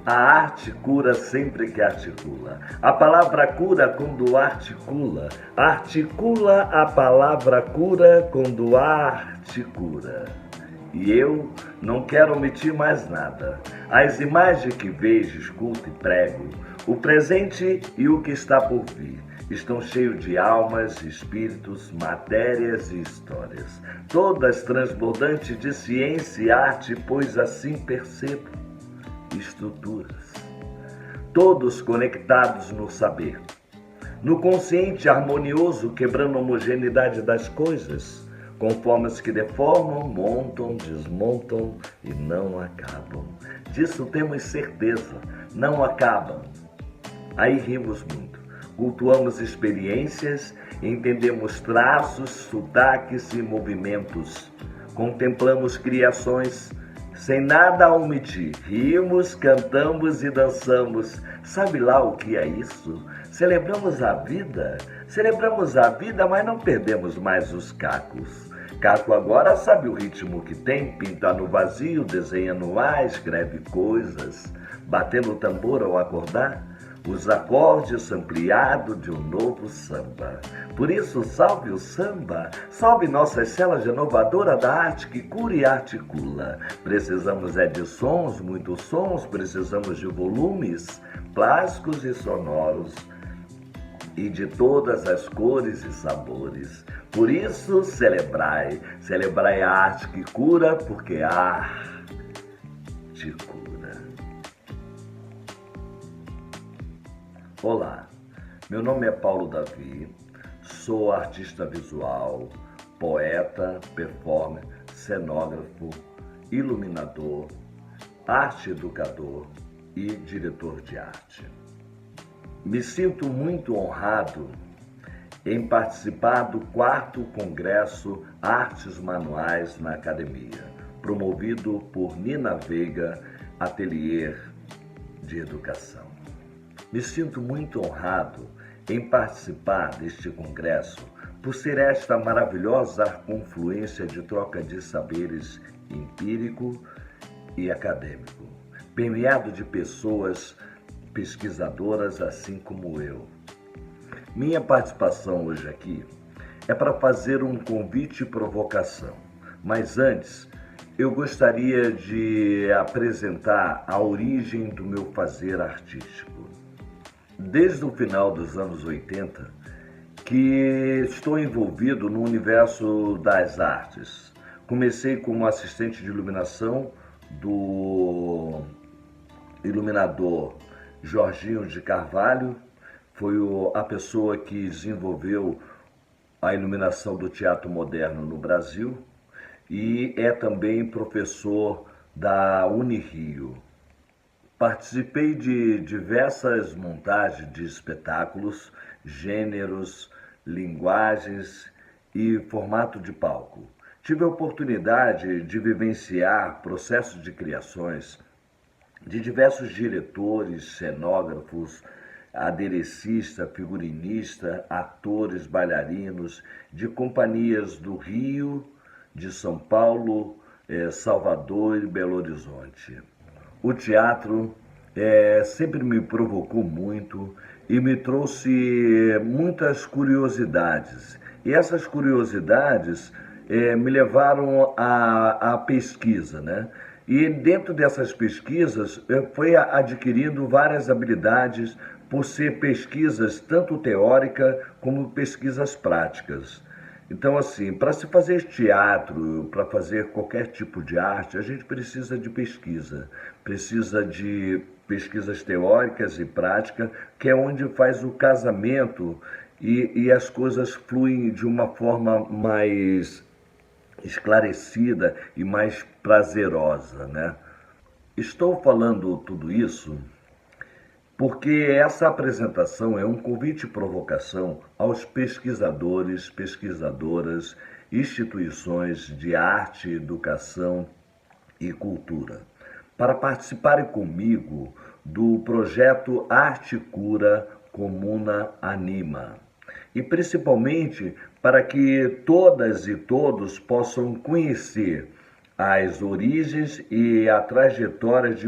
A arte cura sempre que articula. A palavra cura quando articula. Articula a palavra cura quando articula. E eu não quero omitir mais nada. As imagens que vejo, escuto e prego, o presente e o que está por vir, estão cheios de almas, espíritos, matérias e histórias, todas transbordantes de ciência e arte, pois assim percebo estruturas, todos conectados no saber, no consciente harmonioso, quebrando a homogeneidade das coisas, com formas que deformam, montam, desmontam e não acabam. Disso temos certeza, não acabam. Aí rimos muito, cultuamos experiências, entendemos traços, sotaques e movimentos, contemplamos criações sem nada a omitir, rimos, cantamos e dançamos. Sabe lá o que é isso? Celebramos a vida, mas não perdemos mais os cacos. Caco agora sabe o ritmo que tem, pinta no vazio, desenha no ar, escreve coisas, batendo o tambor ao acordar, os acordes ampliados de um novo samba. Por isso, salve o samba, salve nossa cela renovadora da arte que cura e articula. Precisamos de sons, muitos sons, precisamos de volumes plásticos e sonoros e de todas as cores e sabores. Por isso, celebrai a arte que cura, porque a arte cura. Olá, meu nome é Paulo Davi, sou artista visual, poeta, performer, cenógrafo, iluminador, arte educador e diretor de arte. Me sinto muito honrado em participar do 4º Congresso Artes Manuais na Academia, promovido por Nina Veiga, Atelier de Educação. Me sinto muito honrado em participar deste congresso por ser esta maravilhosa confluência de troca de saberes empírico e acadêmico, permeado de pessoas pesquisadoras assim como eu. Minha participação hoje aqui é para fazer um convite e provocação, mas antes eu gostaria de apresentar a origem do meu fazer artístico. Desde o final dos anos 80, que estou envolvido no universo das artes. Comecei como assistente de iluminação do iluminador Jorginho de Carvalho, foi a pessoa que desenvolveu a iluminação do teatro moderno no Brasil e é também professor da Unirio. Participei de diversas montagens de espetáculos, gêneros, linguagens e formato de palco. Tive a oportunidade de vivenciar processos de criações de diversos diretores, cenógrafos, aderecistas, figurinistas, atores, bailarinos, de companhias do Rio, de São Paulo, Salvador e Belo Horizonte. O teatro sempre me provocou muito e me trouxe muitas curiosidades. E essas curiosidades me levaram à pesquisa, né? E dentro dessas pesquisas eu fui adquirindo várias habilidades por ser pesquisas tanto teórica como pesquisas práticas. Então, assim, para se fazer teatro, para fazer qualquer tipo de arte, a gente precisa de pesquisa teóricas e práticas, que é onde faz o casamento e as coisas fluem de uma forma mais esclarecida e mais prazerosa, né? Estou falando tudo isso porque essa apresentação é um convite e provocação aos pesquisadores, pesquisadoras, instituições de arte, educação e cultura, para participarem comigo do projeto Arte Cura Comuna Anima. E principalmente para que todas e todos possam conhecer as origens e a trajetória de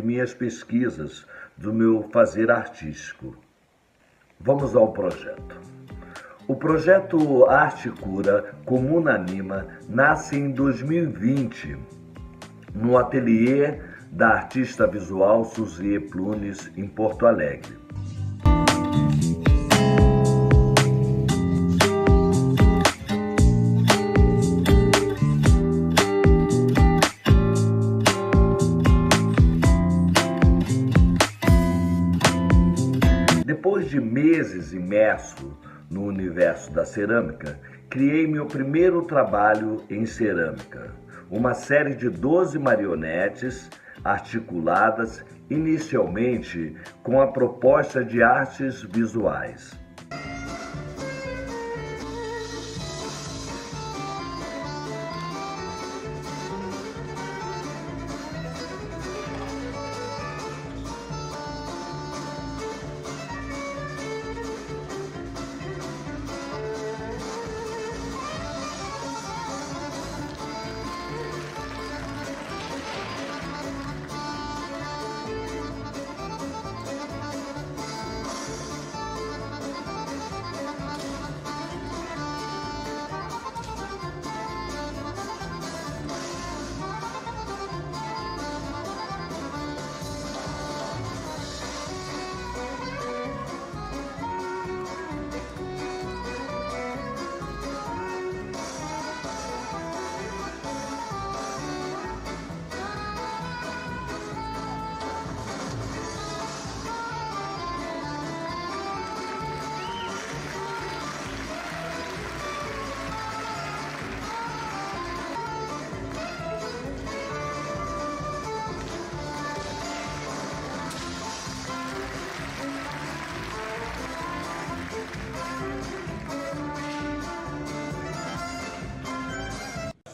minhas pesquisas, do meu fazer artístico. Vamos ao projeto. O projeto Arte Cura Comuna Anima nasce em 2020 no ateliê da artista visual Suzie Plunes, em Porto Alegre. Depois de meses imerso no universo da cerâmica, criei meu primeiro trabalho em cerâmica, uma série de 12 marionetes articuladas inicialmente com a proposta de artes visuais.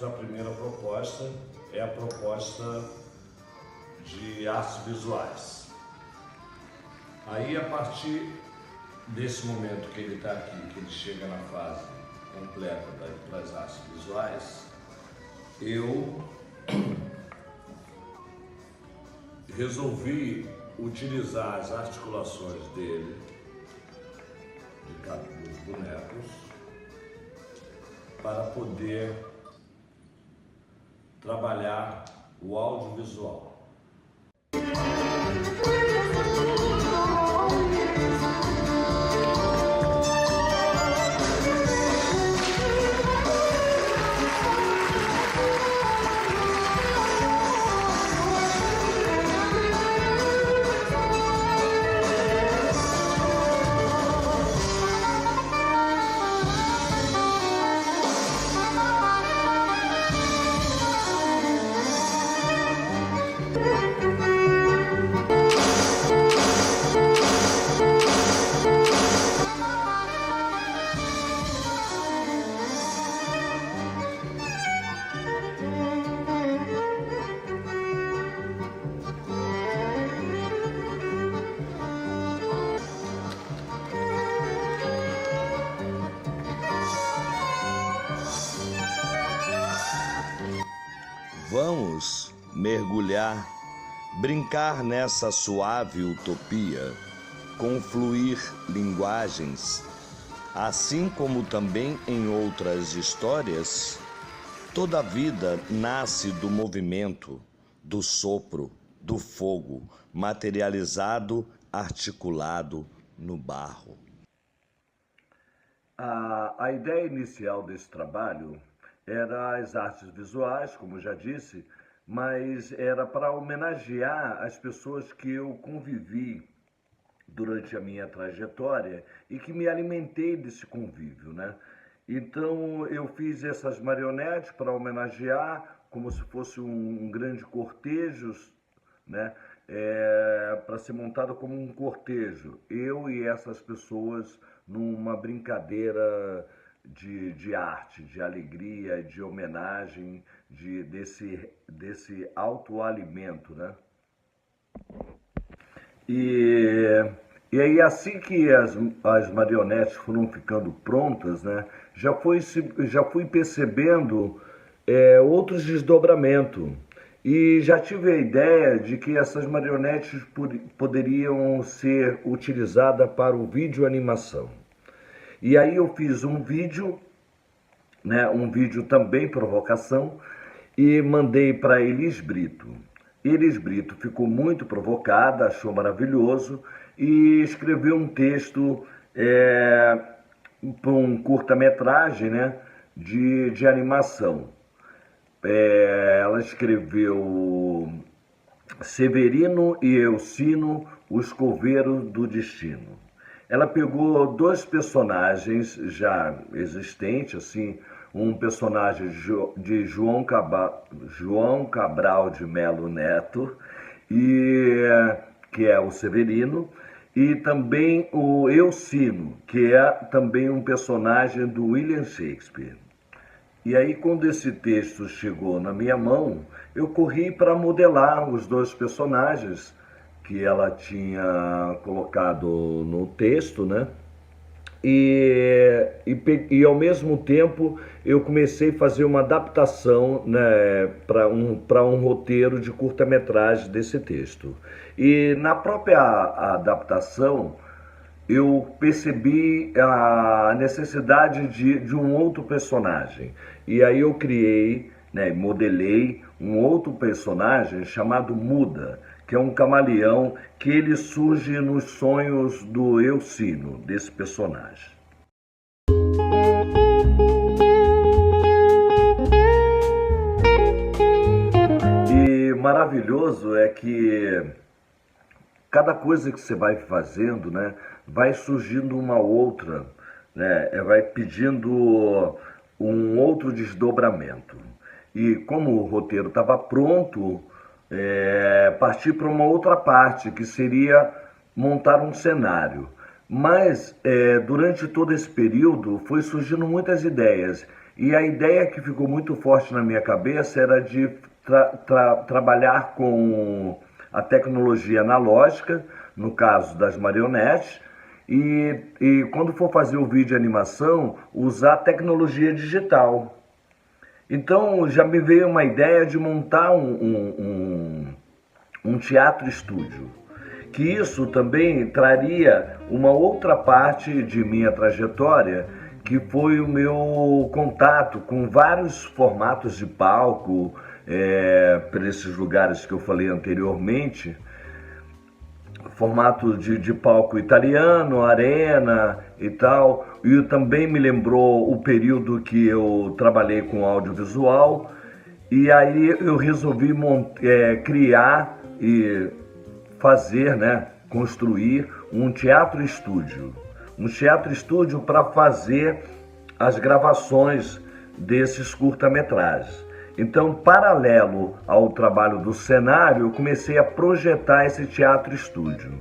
A primeira proposta é a proposta de artes visuais. Aí, a partir desse momento que ele está aqui, que ele chega na fase completa das artes visuais, eu resolvi utilizar as articulações dele, dos bonecos, para poder trabalhar o audiovisual. Vamos mergulhar, brincar nessa suave utopia, confluir linguagens, assim como também em outras histórias. Toda a vida nasce do movimento, do sopro, do fogo, materializado, articulado no barro. A ideia inicial desse trabalho era as artes visuais, como já disse, mas era para homenagear as pessoas que eu convivi durante a minha trajetória e que me alimentei desse convívio, né? Então eu fiz essas marionetes para homenagear, como se fosse um grande cortejo, né? Para ser montado como um cortejo, eu e essas pessoas numa brincadeira de arte, de alegria, de homenagem, desse autoalimento, né? E aí, assim que as marionetes foram ficando prontas, né, já fui percebendo outros desdobramentos. E já tive a ideia de que essas marionetes poderiam ser utilizadas para o vídeo animação. E aí eu fiz um vídeo, né, um vídeo também provocação, e mandei para Elis Brito. Elis Brito ficou muito provocada, achou maravilhoso e escreveu um texto para um curta-metragem, né, de animação. Ela escreveu Severino e Elcino, os coveiros do destino. Ela pegou dois personagens já existentes, assim, um personagem de João Cabral de Melo Neto, que é o Severino, e também o Elcino, que é também um personagem do William Shakespeare. E aí, quando esse texto chegou na minha mão, eu corri para modelar os dois personagens que ela tinha colocado no texto, né? E ao mesmo tempo eu comecei a fazer uma adaptação, né, para um roteiro de curta-metragem desse texto. E na própria adaptação eu percebi a necessidade de um outro personagem. E aí eu criei, né, modelei um outro personagem chamado Muda, que é um camaleão que ele surge nos sonhos do Elcino, desse personagem. E maravilhoso é que cada coisa que você vai fazendo, né, vai surgindo uma outra, né, vai pedindo um outro desdobramento. E como o roteiro estava pronto, partir para uma outra parte, que seria montar um cenário. Mas durante todo esse período foi surgindo muitas ideias. E a ideia que ficou muito forte na minha cabeça era de trabalhar com a tecnologia analógica, no caso das marionetes, e quando for fazer o vídeo de animação, usar tecnologia digital. Então já me veio uma ideia de montar um teatro estúdio, que isso também traria uma outra parte de minha trajetória, que foi o meu contato com vários formatos de palco, para esses lugares que eu falei anteriormente, formato de palco italiano, arena e tal. E também me lembrou o período que eu trabalhei com audiovisual, e aí eu resolvi criar e fazer, né, construir um teatro estúdio. Um teatro estúdio para fazer as gravações desses curta-metragens. Então, paralelo ao trabalho do cenário, eu comecei a projetar esse teatro estúdio.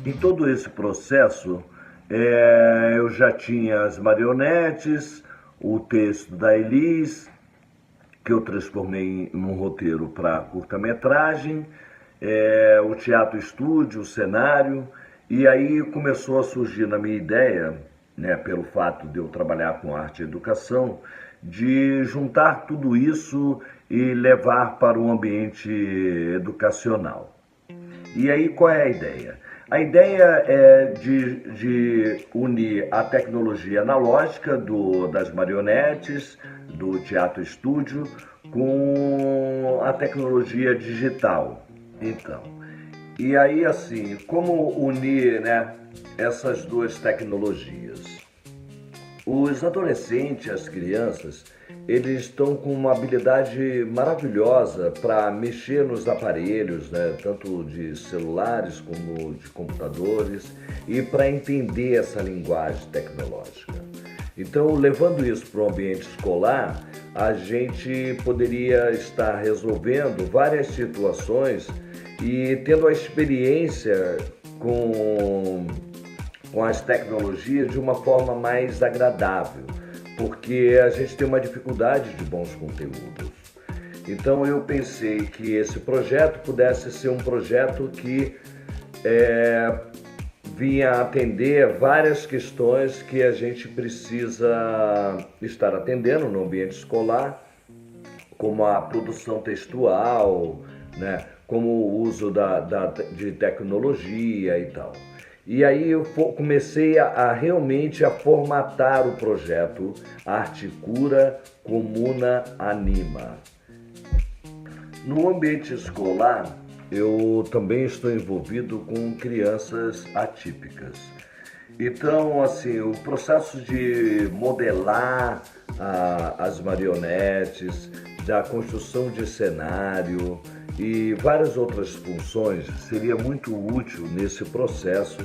Em todo esse processo, Eu já tinha as marionetes, o texto da Elis, que eu transformei em um roteiro para curta-metragem, o teatro estúdio, o cenário, e aí começou a surgir na minha ideia, né, pelo fato de eu trabalhar com arte e educação, de juntar tudo isso e levar para o ambiente educacional. E aí qual é a ideia? A ideia é de unir a tecnologia analógica das marionetes, do teatro estúdio, com a tecnologia digital. Então, e aí assim, como unir, né, essas duas tecnologias? Os adolescentes, as crianças, eles estão com uma habilidade maravilhosa para mexer nos aparelhos, né, tanto de celulares como de computadores, e para entender essa linguagem tecnológica. Então, levando isso para o ambiente escolar, a gente poderia estar resolvendo várias situações e tendo a experiência com as tecnologias de uma forma mais agradável, porque a gente tem uma dificuldade de bons conteúdos. Então eu pensei que esse projeto pudesse ser um projeto que vinha atender várias questões que a gente precisa estar atendendo no ambiente escolar, como a produção textual, né, como o uso de tecnologia e tal. E aí eu comecei a realmente a formatar o projeto Arte Cura Comuna Anima. No ambiente escolar, eu também estou envolvido com crianças atípicas. Então, assim, o processo de modelar as marionetes, da construção de cenário e várias outras funções seria muito útil nesse processo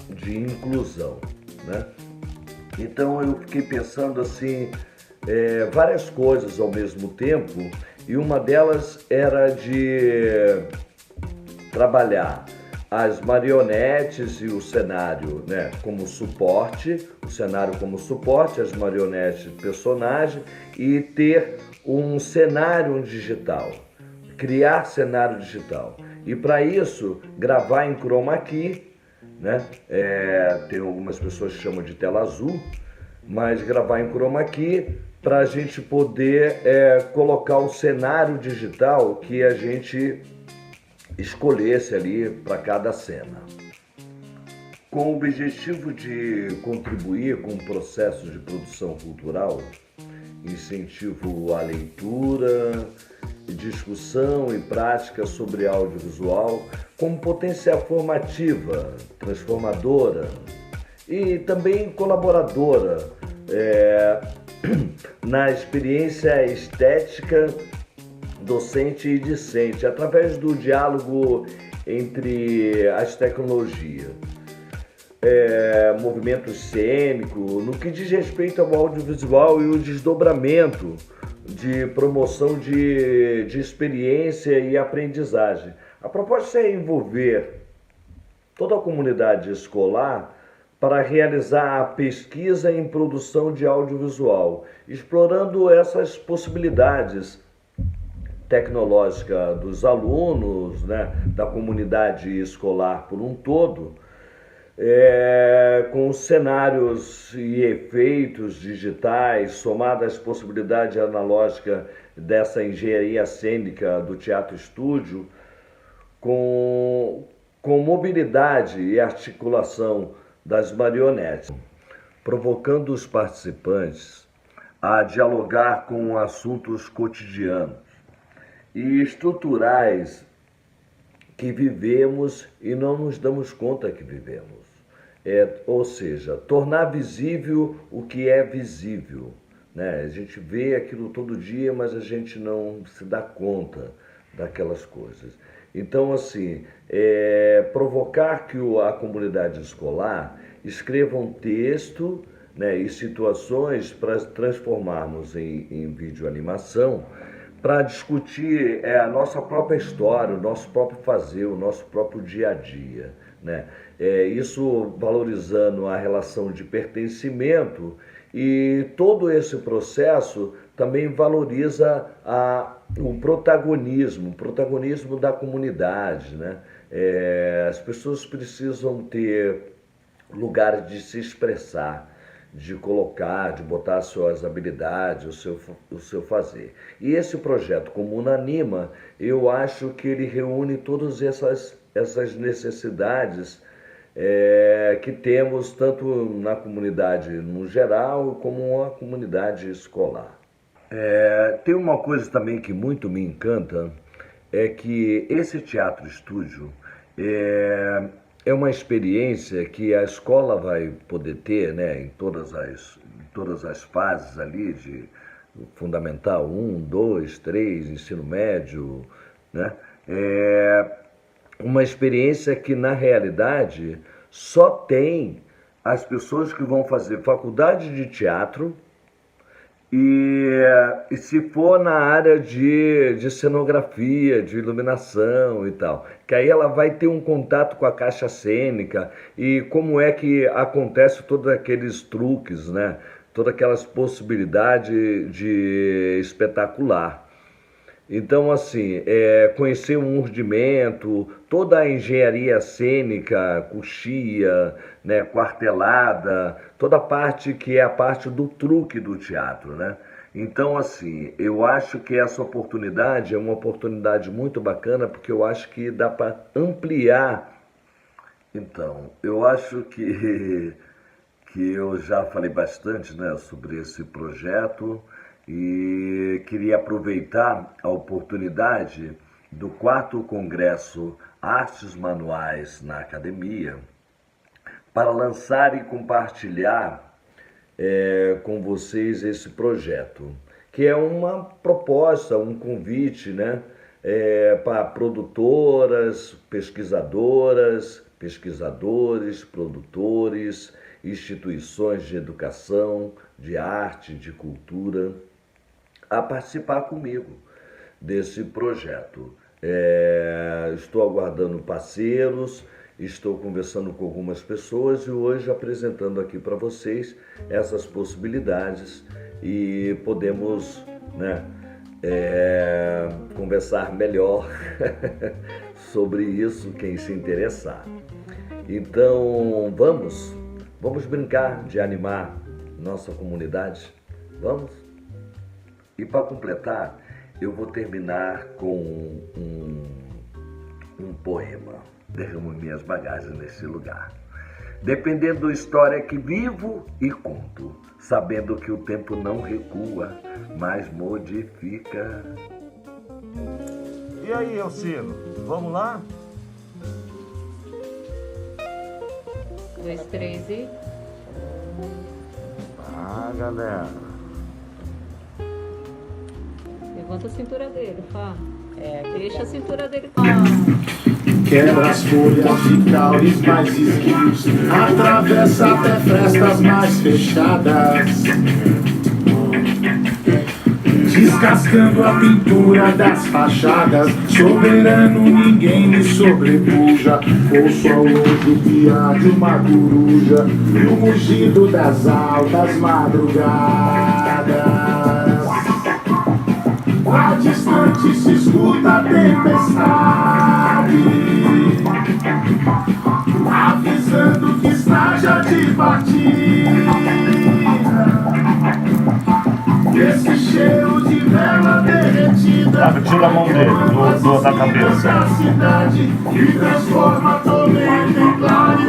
de inclusão, né? Então eu fiquei pensando assim, várias coisas ao mesmo tempo, e uma delas era de trabalhar as marionetes e o cenário, né, como suporte, o cenário como suporte, as marionetes personagem, e ter um cenário digital, criar cenário digital. E para isso, gravar em chroma key, né? Tem algumas pessoas que chamam de tela azul, mas gravar em chroma key para a gente poder colocar o cenário digital que a gente escolhesse ali para cada cena. Com o objetivo de contribuir com o processo de produção cultural, incentivo à leitura, discussão e prática sobre audiovisual como potência formativa, transformadora e também colaboradora na experiência estética docente e discente, através do diálogo entre as tecnologias. Movimento cênico, no que diz respeito ao audiovisual e o desdobramento de promoção de experiência e aprendizagem. A proposta é envolver toda a comunidade escolar para realizar a pesquisa em produção de audiovisual, explorando essas possibilidades tecnológicas dos alunos, né, da comunidade escolar por um todo, com cenários e efeitos digitais, somadas às possibilidades analógicas dessa engenharia cênica do teatro estúdio, com mobilidade e articulação das marionetes, provocando os participantes a dialogar com assuntos cotidianos e estruturais que vivemos e não nos damos conta que vivemos. Ou seja, tornar visível o que é visível, né? A gente vê aquilo todo dia, mas a gente não se dá conta daquelas coisas. Então, assim, provocar que a comunidade escolar escreva um texto, né, e situações para transformarmos em videoanimação, para discutir a nossa própria história, o nosso próprio fazer, o nosso próprio dia a dia, né? Isso valorizando a relação de pertencimento, e todo esse processo também valoriza o protagonismo da comunidade, né? As pessoas precisam ter lugares de se expressar, de colocar, de botar suas habilidades, o seu fazer. E esse projeto Comuna Anima, eu acho que ele reúne todas essas necessidades que temos tanto na comunidade no geral como na comunidade escolar. Tem uma coisa também que muito me encanta, é que esse teatro estúdio é uma experiência que a escola vai poder ter, né, em todas as fases ali, de fundamental 1, 2, 3, ensino médio, né? Uma experiência que, na realidade, só tem as pessoas que vão fazer faculdade de teatro e se for na área de cenografia, de iluminação e tal, que aí ela vai ter um contato com a caixa cênica e como é que acontece todos aqueles truques, né? Todas aquelas possibilidades de espetacular. Então, assim, conhecer um urdimento, toda a engenharia cênica, coxia, né, quartelada, toda a parte que é a parte do truque do teatro, né? Então, assim, eu acho que essa oportunidade é uma oportunidade muito bacana, porque eu acho que dá para ampliar. Então, eu acho que eu já falei bastante, né, sobre esse projeto. E queria aproveitar a oportunidade do 4º Congresso Artes Manuais na Academia para lançar e compartilhar com vocês esse projeto, que é uma proposta, um convite, né, para produtoras, pesquisadoras, pesquisadores, produtores, instituições de educação, de arte, de cultura, a participar comigo desse projeto. Estou aguardando parceiros, estou conversando com algumas pessoas e hoje apresentando aqui para vocês essas possibilidades e podemos, né, conversar melhor sobre isso, quem se interessar. Então, vamos brincar de animar nossa comunidade? Vamos? E para completar, eu vou terminar com um poema. Derramo minhas bagagens nesse lugar. Dependendo da história que vivo e conto, sabendo que o tempo não recua, mas modifica. E aí, Elcino, vamos lá? 2, 3 e... Galera. Levanta a cintura dele, Fá. Deixa a cintura dele. Quebra as folhas de caules mais esquios, atravessa até frestas mais fechadas, descascando a pintura das fachadas. Soberano, ninguém me sobrepuja. Ouço ao longe o piar de uma coruja e o mugido das altas madrugadas. Lá distante se escuta a tempestade, avisando que está já de partida. Esse cheiro de vela derretida Tira a mão dele, da cabeça. cidade e transforma a tormenta em claridade.